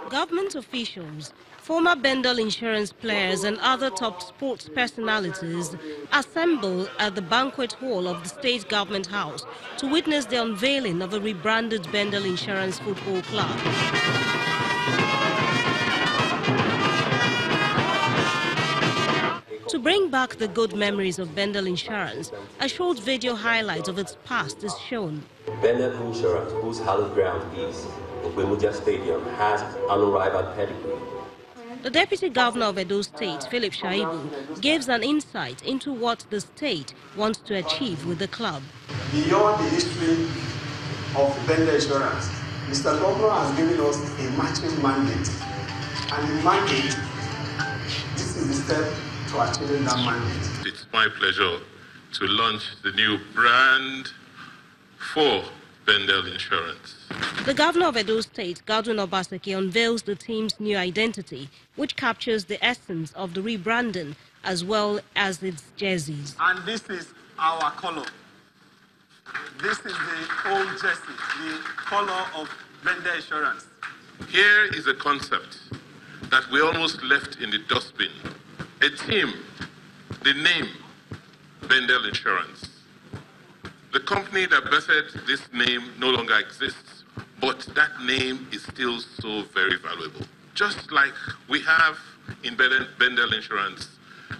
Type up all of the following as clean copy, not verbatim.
Government officials, former Bendel insurance players and other top sports personalities assemble at the banquet hall of the State Government House to witness the unveiling of a rebranded Bendel Insurance Football Club. To bring back the good memories of Bendel Insurance, a short video highlight of its past is shown. Bendel Insurance, whose hallowed ground is Okwemudia Stadium, has an unrivaled pedigree. The Deputy Governor of Edo State, Philip Shaibu, gives an insight into what the state wants to achieve with the club. Beyond the history of Bendel Insurance, Mr. Governor has given us a matching mandate. And the mandate, this is the step to achieving that mandate. It's my pleasure to launch the new brand for Bendel Insurance. The Governor of Edo State, Godwin Obaseki, unveils the team's new identity, which captures the essence of the rebranding as well as its jerseys. And this is our color. This is the old jersey, the color of Bendel Insurance. Here is a concept that we almost left in the dustbin. A team, the name, Bendel Insurance. The company that birthed this name no longer exists, but that name is still so very valuable. Just like we have in Bendel Insurance,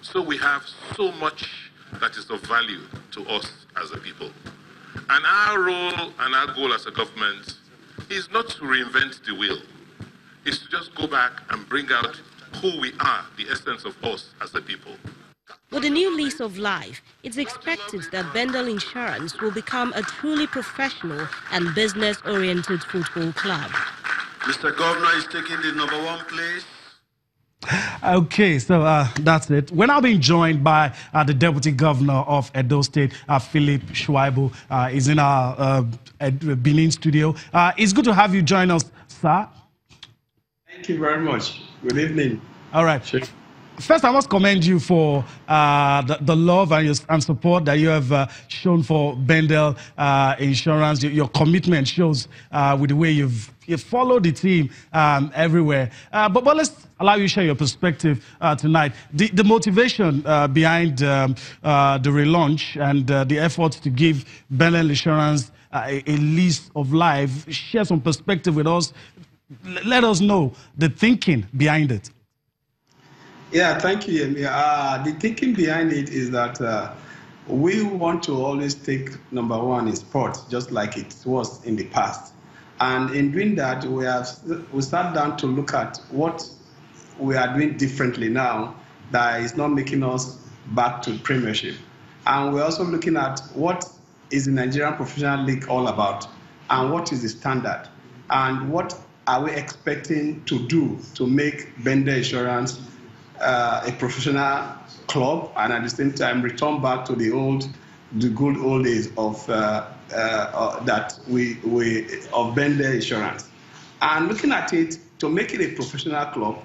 so we have so much that is of value to us as a people. And our role and our goal as a government is not to reinvent the wheel. It's to just go back and bring out who we are, the essence of us as a people. With the new lease of life, it's expected that Bendel Insurance will become a truly professional and business-oriented football club. Mr. Governor is taking the #1 place. Okay, so that's it. We're now being joined by the Deputy Governor of Edo State, Philip Shaibu. He's in our Benin studio. It's good to have you join us, sir. Thank you very much. Good evening. All right. Sure. First, I must commend you for the love and support that you have shown for Bendel Insurance. Your commitment shows with the way you've followed the team everywhere. But let's allow you to share your perspective tonight. The motivation behind the relaunch and the efforts to give Bendel Insurance a lease of life. Share some perspective with us. Let us know the thinking behind it. Yeah, thank you, Yemi. The thinking behind it is that we want to always take #1 in sport, just like it was in the past. And in doing that, we sat down to look at what we are doing differently now that is not making us back to Premiership. And we're also looking at what is the Nigerian Professional League all about, and what is the standard, and what are we expecting to do to make Bendel Insurance a professional club, and at the same time return back to the good old days of of Bendel Insurance. And looking at it, to make it a professional club,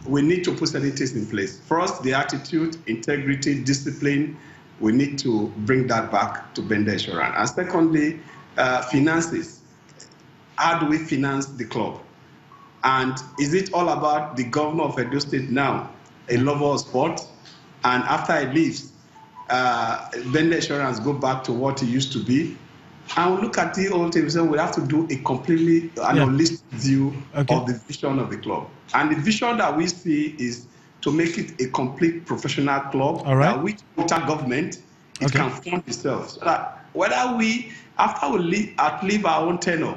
we need to put certain things in place. First, the attitude, integrity, discipline. We need to bring that back to Bendel Insurance. And secondly, finances. How do we finance the club? And is it all about the governor of Edo State now, a lover of sport? And after he leaves, Bendel Insurance go back to what it used to be? And we look at the whole thing, we have to do a completely holistic view of the vision of the club. And the vision that we see is to make it a complete professional club, that which without government, it can fund itself. So that whether we, after we leave our own tenure,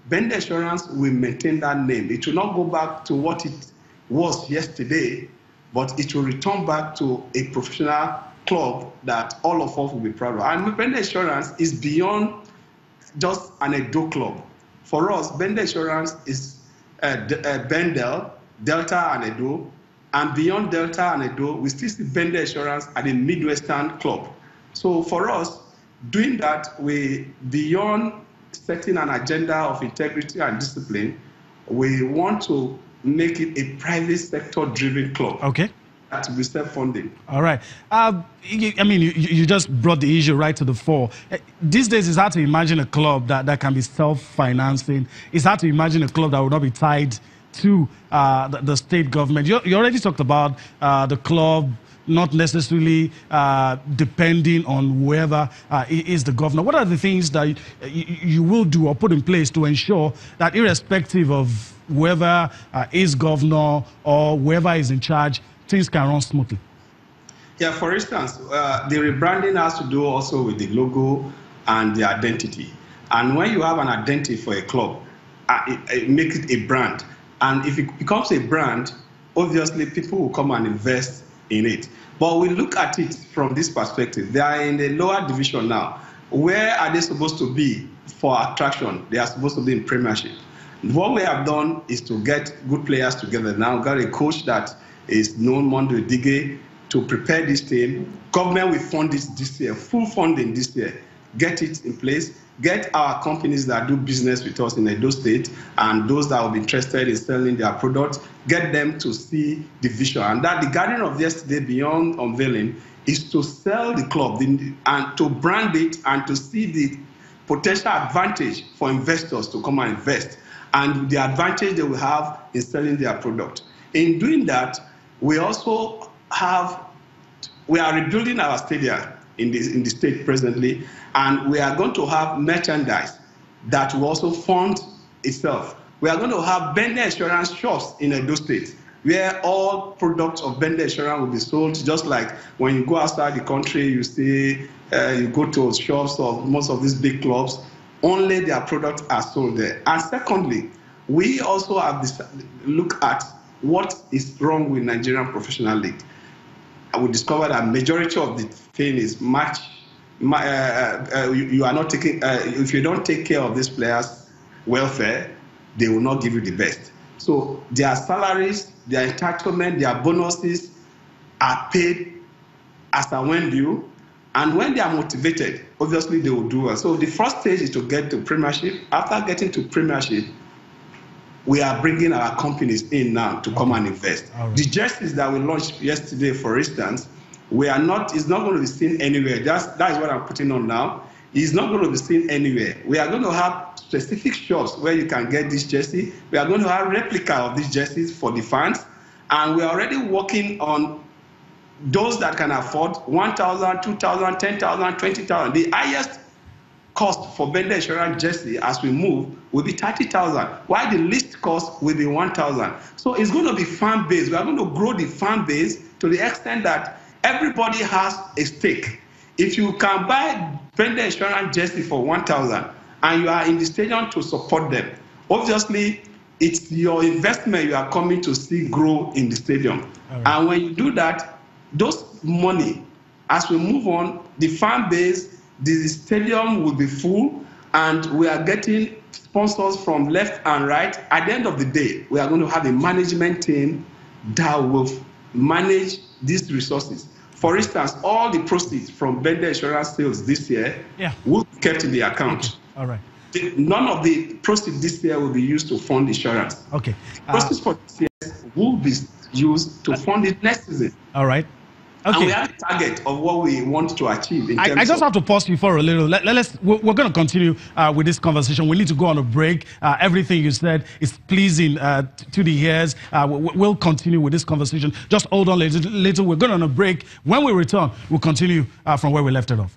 Bendel Insurance will maintain that name. It will not go back to what it was yesterday, but it will return back to a professional club that all of us will be proud of. And Bendel Insurance is beyond just an Edo club. For us, Bendel Insurance is Bendel, Delta and Edo. And beyond Delta and Edo, we still see Bendel Insurance at a Midwestern club. So for us, doing that, we beyond setting an agenda of integrity and discipline, we want to make it a private sector driven club. to be self-funding. All right. I mean, you just brought the issue right to the fore. These days, it's hard to imagine a club that can be self-financing. It's hard to imagine a club that will not be tied to the state government. You already talked about the club not necessarily depending on whoever is the governor. What are the things that you will do or put in place to ensure that irrespective of whoever is governor or whoever is in charge, things can run smoothly? Yeah, for instance, the rebranding has to do also with the logo and the identity. And when you have an identity for a club, it makes it a brand. And if it becomes a brand, obviously people will come and invest in it. But we look at it from this perspective. They are in the lower division now. Where are they supposed to be for attraction? They are supposed to be in Premiership. What we have done is to get good players together now. Got a coach that is known, Mondo Dige, to prepare this team. Government will fund this year, full funding this year. Get it in place. Get our companies that do business with us in Edo State and those that will be interested in selling their products, get them to see the vision. And that the gathering of yesterday, beyond unveiling, is to sell the club and to brand it and to see the potential advantage for investors to come and invest and the advantage they will have in selling their product. In doing that, we also we are rebuilding our stadium in the state presently, and we are going to have merchandise that will also fund itself. We are going to have Bendel Insurance shops in Edo State, where all products of Bendel Insurance will be sold, just like when you go outside the country, you see, you go to shops of most of these big clubs, only their products are sold there. And secondly, we also have this look at what is wrong with Nigerian Professional League. We discovered that majority of the thing is you are not taking, if you don't take care of these players' welfare, they will not give you the best. So their salaries, their entitlement, their bonuses are paid as and when due. And when they are motivated, obviously they will do well. So the first stage is to get to Premiership. After getting to Premiership, we are bringing our companies in now to come and invest. Right. The jerseys that we launched yesterday, for instance, it's not going to be seen anywhere. That is what I'm putting on now. It's not going to be seen anywhere. We are going to have specific shops where you can get this jersey. We are going to have replica of these jerseys for the fans. And we are already working on those that can afford 1,000, 2,000, 10,000, 20,000. The highest cost for Bendel Insurance jersey as we move will be 30,000, while the least cost will be 1,000. So it's going to be fan base. We are going to grow the fan base to the extent that everybody has a stake. If you can buy Bendel Insurance jersey for 1,000 and you are in the stadium to support them, obviously it's your investment you are coming to see grow in the stadium. Right. And when you do that, those money, as we move on, the fan base, the stadium will be full, and we are getting sponsors from left and right. At the end of the day, we are going to have a management team that will manage these resources. For instance, all the proceeds from Bendel Insurance sales this year will be kept in the account. Okay. All right. None of the proceeds this year will be used to fund insurance. Okay. Proceeds for this year will be used to fund it next season. All right. Okay. And we have a target of what we want to achieve. I just have to pause you for a little. We're going to continue with this conversation. We need to go on a break. Everything you said is pleasing to the ears. We'll continue with this conversation. Just hold on a little. We're going on a break. When we return, we'll continue from where we left it off.